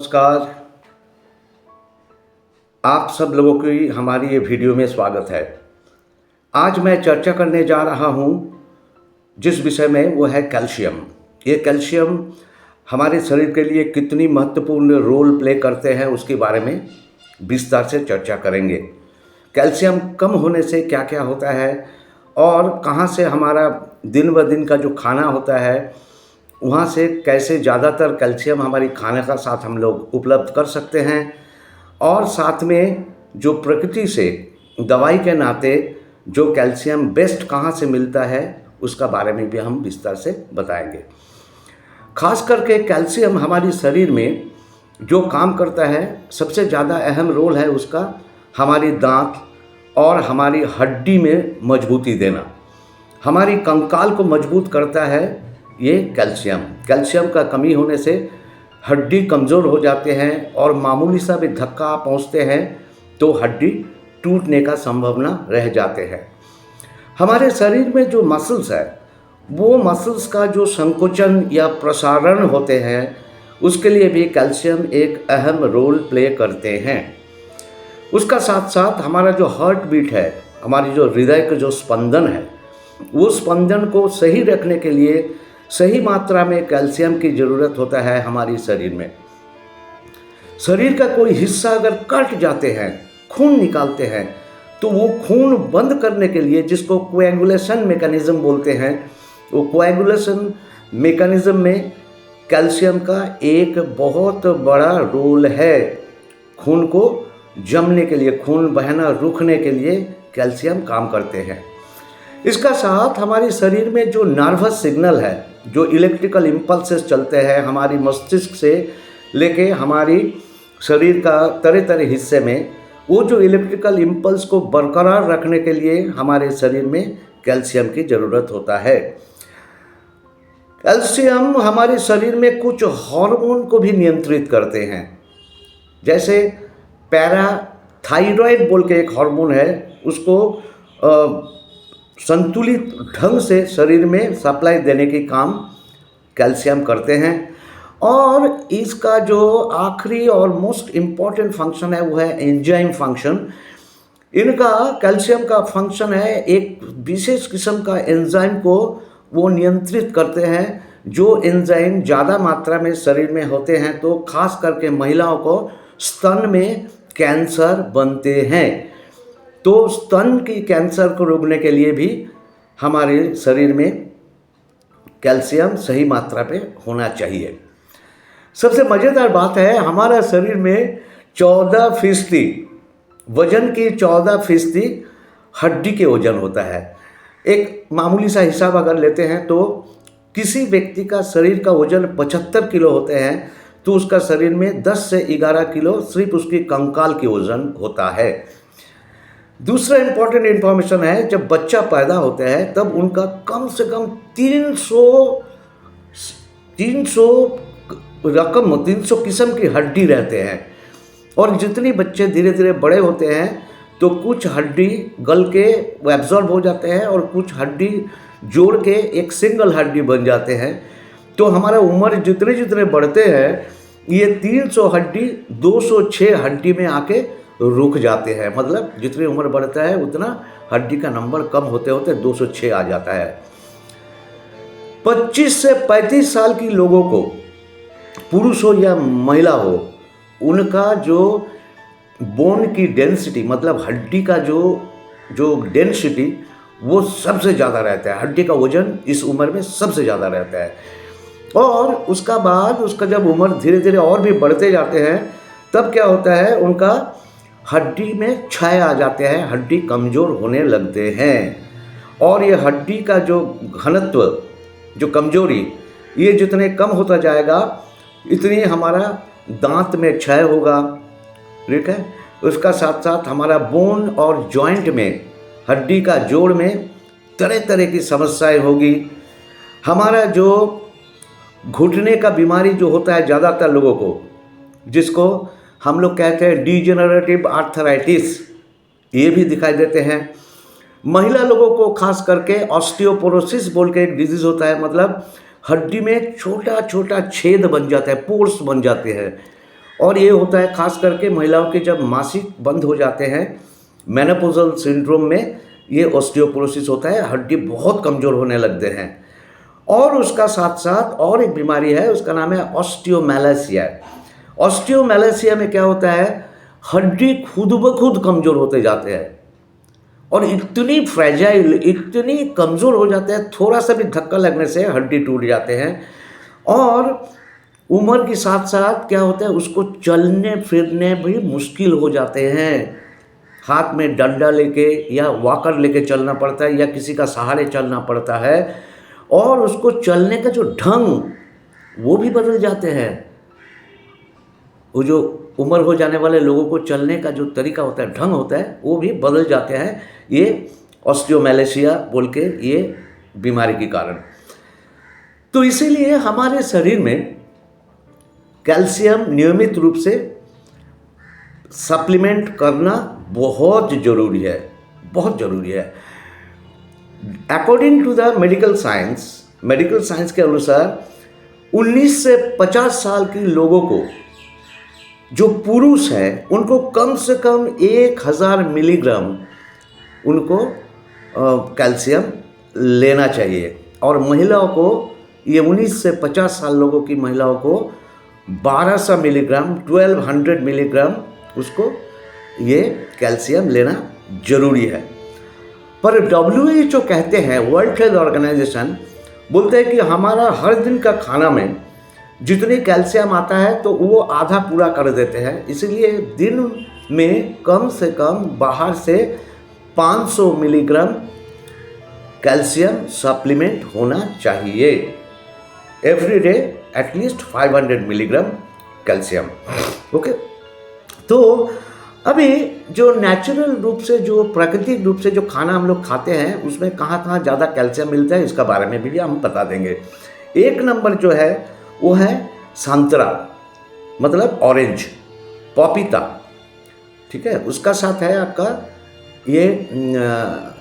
नमस्कार। आप सब लोगों की हमारी ये वीडियो में स्वागत है। आज मैं चर्चा करने जा रहा हूँ जिस विषय में वो है कैल्शियम। ये कैल्शियम हमारे शरीर के लिए कितनी महत्वपूर्ण रोल प्ले करते हैं उसके बारे में विस्तार से चर्चा करेंगे। कैल्शियम कम होने से क्या क्या होता है और कहाँ से हमारा दिन ब दिन का जो खाना होता है वहाँ से कैसे ज़्यादातर कैल्शियम हमारी खाने का साथ हम लोग उपलब्ध कर सकते हैं, और साथ में जो प्रकृति से दवाई के नाते जो कैल्शियम बेस्ट कहाँ से मिलता है उसका बारे में भी हम विस्तार से बताएंगे। खास करके कैल्शियम हमारी शरीर में जो काम करता है, सबसे ज़्यादा अहम रोल है उसका हमारी दांत और हमारी हड्डी में मजबूती देना। हमारी कंकाल को मजबूत करता है ये कैल्शियम। कैल्शियम का कमी होने से हड्डी कमज़ोर हो जाते हैं और मामूली सा भी धक्का पहुंचते हैं तो हड्डी टूटने का संभावना रह जाते हैं। हमारे शरीर में जो मसल्स है वो मसल्स का जो संकुचन या प्रसारण होते हैं उसके लिए भी कैल्शियम एक अहम रोल प्ले करते हैं। उसका साथ साथ हमारा जो हार्ट बीट है, हमारी जो हृदय का जो स्पंदन है, वो स्पंदन को सही रखने के लिए सही मात्रा में कैल्शियम की ज़रूरत होता है हमारी शरीर में। शरीर का कोई हिस्सा अगर कट जाते हैं, खून निकालते हैं, तो वो खून बंद करने के लिए, जिसको कोएगुलेशन मैकेनिज्म बोलते हैं, वो कोएगुलेशन मैकेनिज्म में कैल्शियम का एक बहुत बड़ा रोल है। खून को जमने के लिए, खून बहना रुकने के लिए कैल्शियम काम करते हैं। इसका साथ हमारे शरीर में जो नर्वस सिग्नल है, जो इलेक्ट्रिकल इम्पल्सेस चलते हैं हमारी मस्तिष्क से लेके हमारी शरीर का तरह तरह हिस्से में, वो जो इलेक्ट्रिकल इम्पल्स को बरकरार रखने के लिए हमारे शरीर में कैल्शियम की ज़रूरत होता है। कैल्शियम हमारे शरीर में कुछ हार्मोन को भी नियंत्रित करते हैं, जैसे पैराथाइरॉयड बोल के एक हार्मोन है, उसको संतुलित ढंग से शरीर में सप्लाई देने की काम कैल्शियम करते हैं। और इसका जो आखिरी और मोस्ट इम्पॉर्टेंट फंक्शन है वो है एंजाइम फंक्शन। इनका कैल्शियम का फंक्शन है एक विशेष किस्म का एंजाइम को वो नियंत्रित करते हैं। जो एंजाइम ज़्यादा मात्रा में शरीर में होते हैं तो खास करके महिलाओं को स्तन में कैंसर बनते हैं। तो स्तन की कैंसर को रोकने के लिए भी हमारे शरीर में कैल्शियम सही मात्रा पे होना चाहिए। सबसे मज़ेदार बात है, हमारा शरीर में 14% वजन की 14% हड्डी के वजन होता है। एक मामूली सा हिसाब अगर लेते हैं तो किसी व्यक्ति का शरीर का वजन 75 किलो होते हैं तो उसका शरीर में 10 से 11 किलो सिर्फ उसकी कंकाल की वजन होता है। दूसरा इम्पॉर्टेंट इन्फॉर्मेशन है, जब बच्चा पैदा होता है तब उनका कम से कम 300 किस्म की हड्डी रहते हैं। और जितनी बच्चे धीरे धीरे बड़े होते हैं तो कुछ हड्डी गल के एब्जॉर्ब हो जाते हैं और कुछ हड्डी जोड़ के एक सिंगल हड्डी बन जाते हैं। तो हमारा उम्र जितने जितने बढ़ते हैं ये 300 हड्डी 206 हड्डी में आके रुक जाते हैं। मतलब जितनी उम्र बढ़ता है उतना हड्डी का नंबर कम होते होते 206 आ जाता है। 25 से 35 साल की लोगों को, पुरुष हो या महिला हो, उनका जो बोन की डेंसिटी, मतलब हड्डी का जो डेंसिटी वो सबसे ज़्यादा रहता है। हड्डी का वजन इस उम्र में सबसे ज़्यादा रहता है। और उसका बाद उसका जब उम्र धीरे धीरे और भी बढ़ते जाते हैं तब क्या होता है, उनका हड्डी में क्षय आ जाते हैं, हड्डी कमज़ोर होने लगते हैं। और ये हड्डी का जो घनत्व, जो कमजोरी, ये जितने कम होता जाएगा इतनी हमारा दांत में क्षय होगा। ठीक है, उसका साथ साथ हमारा बोन और जॉइंट में, हड्डी का जोड़ में तरह तरह की समस्याएं होगी। हमारा जो घुटने का बीमारी जो होता है ज़्यादातर लोगों को, जिसको हम लोग कहते हैं डिजेनरेटिव आर्थराइटिस, ये भी दिखाई देते हैं। महिला लोगों को खास करके ऑस्टियोपोरोसिस बोल के एक डिजीज़ होता है, मतलब हड्डी में छोटा छोटा छेद बन जाता है, पोर्स बन जाते हैं और ये होता है खास करके महिलाओं के जब मासिक बंद हो जाते हैं, मेनोपॉजल सिंड्रोम में ये ऑस्टियोपोरोसिस होता है, हड्डी बहुत कमज़ोर होने लगते हैं। और उसका साथ साथ और एक बीमारी है, उसका नाम है ऑस्टियोमैलासिया। ऑस्टियोमैलासिया में क्या होता है, हड्डी खुद ब खुद कमज़ोर होते जाते हैं और इतनी फ्रेजाइल, इतनी कमज़ोर हो जाते हैं, थोड़ा सा भी धक्का लगने से हड्डी टूट जाते हैं। और उम्र के साथ साथ क्या होता है, उसको चलने फिरने भी मुश्किल हो जाते हैं। हाथ में डंडा लेके या वॉकर लेके चलना पड़ता है या किसी का सहारे चलना पड़ता है और उसको चलने का जो ढंग वो भी बदल जाते हैं। वो जो उम्र हो जाने वाले लोगों को चलने का जो तरीका होता है, ढंग होता है, वो भी बदल जाते हैं, ये ऑस्टियोमैलासिया बोल के ये बीमारी के कारण। तो इसीलिए हमारे शरीर में कैल्शियम नियमित रूप से सप्लीमेंट करना बहुत ज़रूरी है, बहुत ज़रूरी है। According to the medical science के अनुसार 19 से 50 साल के लोगों को, जो पुरुष हैं, उनको कम से कम 1000 मिलीग्राम उनको कैल्शियम लेना चाहिए। और महिलाओं को, ये 19 से 50 साल लोगों की महिलाओं को 1200 मिलीग्राम, 1200 मिलीग्राम उसको ये कैल्शियम लेना जरूरी है। पर WHO कहते हैं, वर्ल्ड हेल्थ ऑर्गेनाइजेशन बोलते हैं कि हमारा हर दिन का खाना में जितनी कैल्शियम आता है तो वो आधा पूरा कर देते हैं। इसलिए दिन में कम से कम बाहर से 500 मिलीग्राम कैल्शियम सप्लीमेंट होना चाहिए। Every day at least 500 milligram calcium. Okay, तो अभी जो नेचुरल रूप से, जो प्राकृतिक रूप से जो खाना हम लोग खाते हैं, उसमें कहाँ कहाँ ज़्यादा कैल्शियम मिलता है, इसका बारे में भी हम बता देंगे। एक नंबर जो है वो है संतरा, मतलब ऑरेंज, पपीता, ठीक है। उसका साथ है आपका ये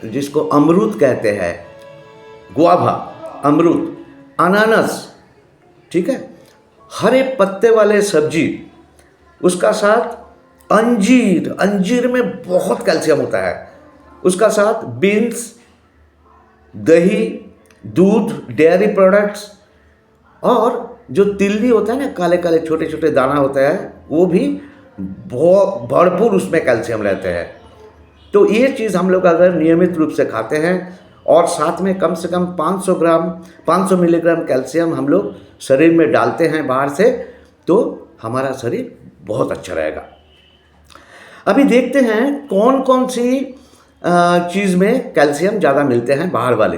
जिसको अमरूद कहते हैं, गुआवा, अमरूद, अनानास, ठीक है, हरे पत्ते वाले सब्जी, उसका साथ अंजीर, अंजीर में बहुत कैल्शियम होता है, उसका साथ बीन्स, दही, दूध, डेयरी प्रोडक्ट्स, और जो तिल्ली होता है ना, काले काले छोटे छोटे दाना होता है, वो भी बहुत भरपूर उसमें कैल्शियम रहते हैं। तो ये चीज़ हम लोग अगर नियमित रूप से खाते हैं और साथ में कम से कम 500 मिलीग्राम कैल्शियम हम लोग शरीर में डालते हैं बाहर से, तो हमारा शरीर बहुत अच्छा रहेगा। अभी देखते हैं कौन कौन सी चीज़ में कैल्शियम ज़्यादा मिलते हैं बाहर वाले।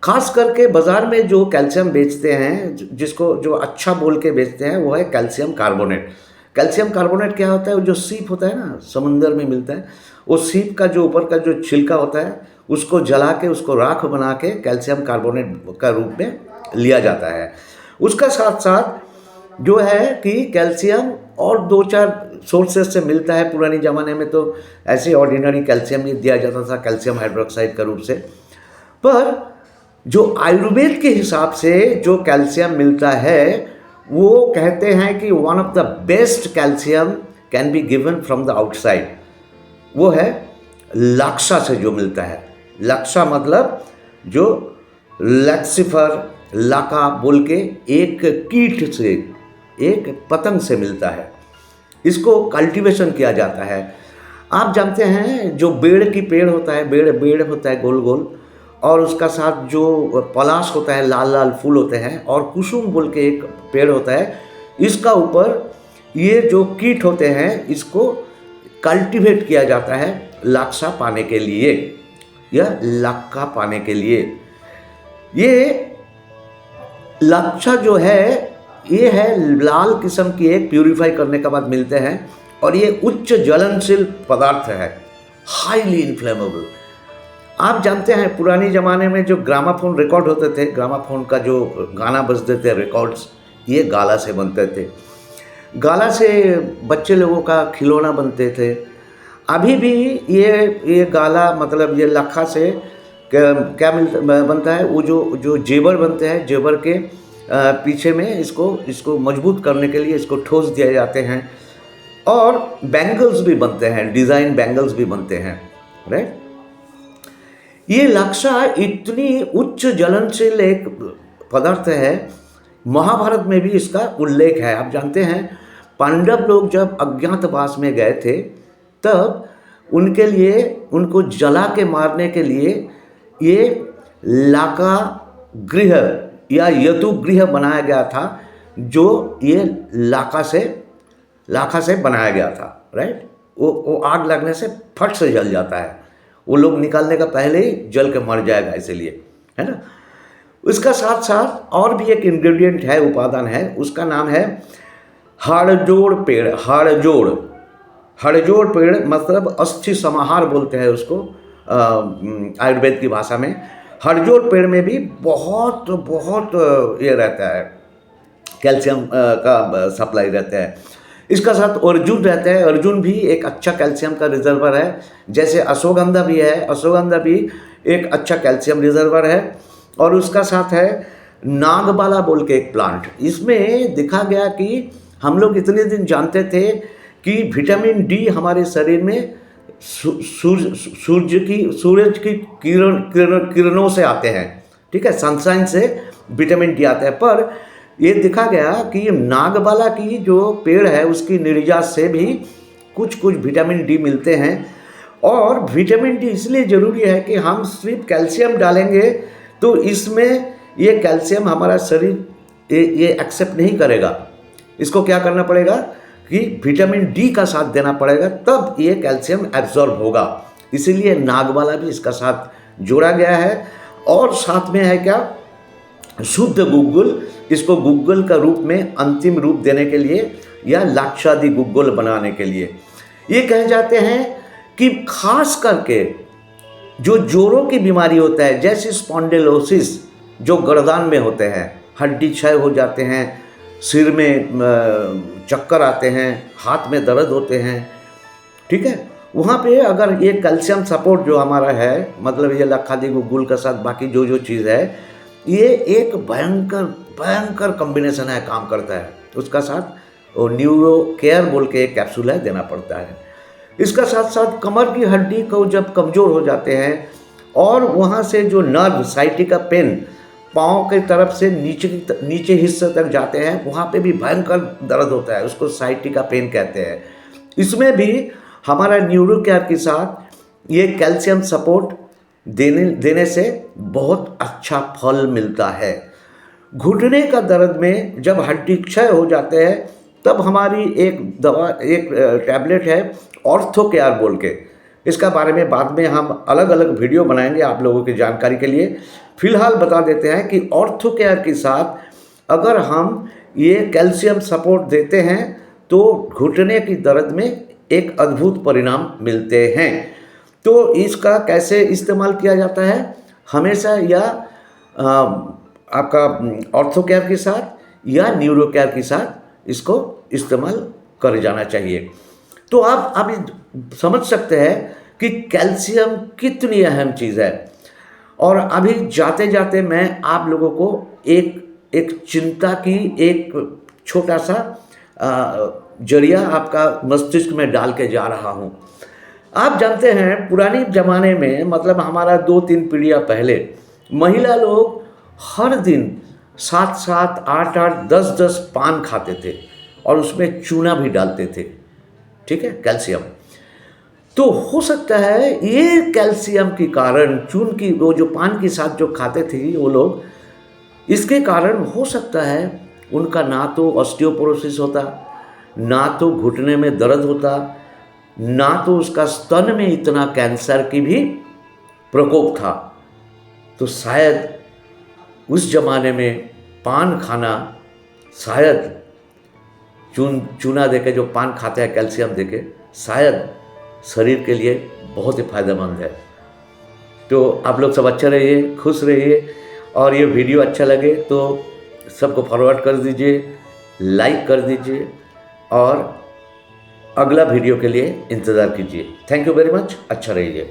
खास करके बाज़ार में जो कैल्शियम बेचते हैं, जिसको जो अच्छा बोल के बेचते हैं, वो है कैल्शियम कार्बोनेट। कैल्शियम कार्बोनेट क्या होता है, वो जो सीप होता है ना, समुंदर में मिलता है, वो सीप का जो ऊपर का जो छिलका होता है, उसको जला के, उसको राख बना के कैल्शियम कार्बोनेट का रूप में लिया जाता है। उसका साथ साथ जो है कि कैल्शियम और 2-4 सोर्सेस से मिलता है। पुराने ज़माने में तो ऐसे ऑर्डिनरी कैल्शियम ही दिया जाता था, कैल्शियम हाइड्रोक्साइड का रूप से। पर जो आयुर्वेद के हिसाब से जो कैल्शियम मिलता है, वो कहते हैं कि one of the best calcium can be given from the outside, वो है लक्षा से जो मिलता है। लक्षा मतलब जो लैक्सिफर, लाका बोल के एक कीट से, एक पतंग से मिलता है। इसको कल्टीवेशन किया जाता है। आप जानते हैं जो बेड़ की पेड़ होता है, बेड़ होता है गोल गोल, और उसका साथ जो पलाश होता है, लाल लाल फूल होते हैं, और कुसुम बोल के एक पेड़ होता है, इसका ऊपर ये जो कीट होते हैं, इसको कल्टीवेट किया जाता है लाक्षा पाने के लिए या लक्का पाने के लिए। ये लक्षा जो है, ये है लाल किस्म की, एक प्यूरिफाई करने के बाद मिलते हैं, और ये उच्च ज्वलनशील पदार्थ है, हाईली इन्फ्लेमेबल। आप जानते हैं पुराने ज़माने में जो ग्रामाफोन रिकॉर्ड होते थे, ग्रामाफोन का जो गाना बजते थे, रिकॉर्ड्स, ये गाला से बनते थे। गाला से बच्चे लोगों का खिलौना बनते थे। अभी भी ये गाला, मतलब ये लखा से क्या बनता है, वो जो जेवर बनते हैं, जेवर के पीछे में इसको मजबूत करने के लिए इसको ठोस दिए जाते हैं और बैंगल्स भी बनते हैं, डिज़ाइन बैंगल्स भी बनते हैं, राइट। ये लक्षा इतनी उच्च ज्वलनशील एक पदार्थ है, महाभारत में भी इसका उल्लेख है। आप जानते हैं पांडव लोग जब अज्ञातवास में गए थे तब उनके लिए, उनको जला के मारने के लिए ये लाका गृह या यतु गृह बनाया गया था, जो ये लाका से बनाया गया था, राइट। वो आग लगने से फट से जल जाता है, वो लोग निकालने का पहले ही जल के मर जाएगा, इसीलिए, है ना। उसका साथ साथ और भी एक इंग्रेडिएंट है, उपादान है, उसका नाम है हाड़जोड़ पेड़। हाड़जोड़ पेड़ मतलब अस्थि समाहार बोलते हैं उसको आयुर्वेद की भाषा में। हाड़जोड़ पेड़ में भी बहुत ये रहता है, कैल्शियम का सप्लाई रहता है। इसका साथ अर्जुन रहता है, अर्जुन भी एक अच्छा कैल्शियम का रिजर्वर है। जैसे अश्वगंधा भी है, अश्वगंधा भी एक अच्छा कैल्शियम रिजर्वर है। और उसका साथ है नागबाला बोल के एक प्लांट। इसमें देखा गया कि हम लोग इतने दिन जानते थे कि विटामिन डी हमारे शरीर में सूरज की किरणों से आते हैं, ठीक है, सनशाइन से विटामिन डी आता है। पर ये देखा गया कि नागबाला की जो पेड़ है उसकी निर्यात से भी कुछ विटामिन डी मिलते हैं। और विटामिन डी इसलिए ज़रूरी है कि हम सिर्फ कैल्शियम डालेंगे तो इसमें ये कैल्शियम हमारा शरीर ये एक्सेप्ट नहीं करेगा। इसको क्या करना पड़ेगा कि विटामिन डी का साथ देना पड़ेगा, तब ये कैल्शियम एब्जॉर्ब होगा। इसीलिए नागबाला भी इसका साथ जोड़ा गया है। और साथ में है क्या, शुद्ध गुग्गुल। इसको गुग्गुल का रूप में अंतिम रूप देने के लिए या लाक्षादि गुग्गुल बनाने के लिए ये कहे जाते हैं कि खास करके जो जोड़ों की बीमारी होता है, जैसे स्पॉन्डिलोसिस जो गर्दन में होते हैं, हड्डी क्षय हो जाते हैं, सिर में चक्कर आते हैं, हाथ में दर्द होते हैं, ठीक है, वहाँ पे अगर ये कैल्शियम सपोर्ट जो हमारा है, मतलब ये लाक्षादि गुग्गुल के साथ बाकी जो चीज़ है, ये एक भयंकर कॉम्बिनेशन है, काम करता है। उसका साथ न्यूरो केयर बोल के एक कैप्सूल है, देना पड़ता है। इसका साथ साथ कमर की हड्डी को जब कमज़ोर हो जाते हैं और वहाँ से जो नर्व साइटिका पेन पाँव की तरफ से नीचे हिस्से तक जाते हैं, वहाँ पे भी भयंकर दर्द होता है, उसको साइटिका पेन कहते हैं। इसमें भी हमारा न्यूरो केयर के साथ ये कैल्शियम सपोर्ट देने से बहुत अच्छा फल मिलता है। घुटने का दर्द में जब हड्डी क्षय हो जाते हैं तब हमारी एक टैबलेट है ऑर्थो केयर बोल के। इसका बारे में बाद में हम अलग अलग वीडियो बनाएंगे आप लोगों की जानकारी के लिए। फिलहाल बता देते हैं कि ऑर्थो केयर के साथ अगर हम ये कैल्शियम सपोर्ट देते हैं तो घुटने की दर्द में एक अद्भुत परिणाम मिलते हैं। तो इसका कैसे इस्तेमाल किया जाता है, हमेशा या आपका ऑर्थो केयर के साथ या न्यूरो केयर के साथ इसको इस्तेमाल कर जाना चाहिए। तो आप अभी समझ सकते हैं कि कैल्शियम कितनी अहम चीज़ है। और अभी जाते जाते मैं आप लोगों को एक चिंता की एक छोटा सा जरिया आपका मस्तिष्क में डाल के जा रहा हूँ। आप जानते हैं पुरानी ज़माने में, मतलब हमारा 2-3 पीढ़ियाँ पहले, महिला लोग हर दिन 7-7, 8-8, 10-10 पान खाते थे और उसमें चूना भी डालते थे, ठीक है, कैल्शियम। तो हो सकता है ये कैल्शियम के कारण चून की वो जो पान के साथ जो खाते थे वो लोग, इसके कारण हो सकता है उनका ना तो ऑस्टियोपोरोसिस होता, ना तो घुटने में दर्द होता, ना तो उसका स्तन में इतना कैंसर की भी प्रकोप था। तो शायद उस जमाने में पान खाना, शायद चूना देके जो पान खाते हैं कैल्शियम देके, शायद शरीर के लिए बहुत ही फायदेमंद है। तो आप लोग सब अच्छे रहिए, खुश रहिए, और ये वीडियो अच्छा लगे तो सबको फॉरवर्ड कर दीजिए, लाइक कर दीजिए और अगला वीडियो के लिए इंतज़ार कीजिए। थैंक यू वेरी मच, अच्छा रहिए।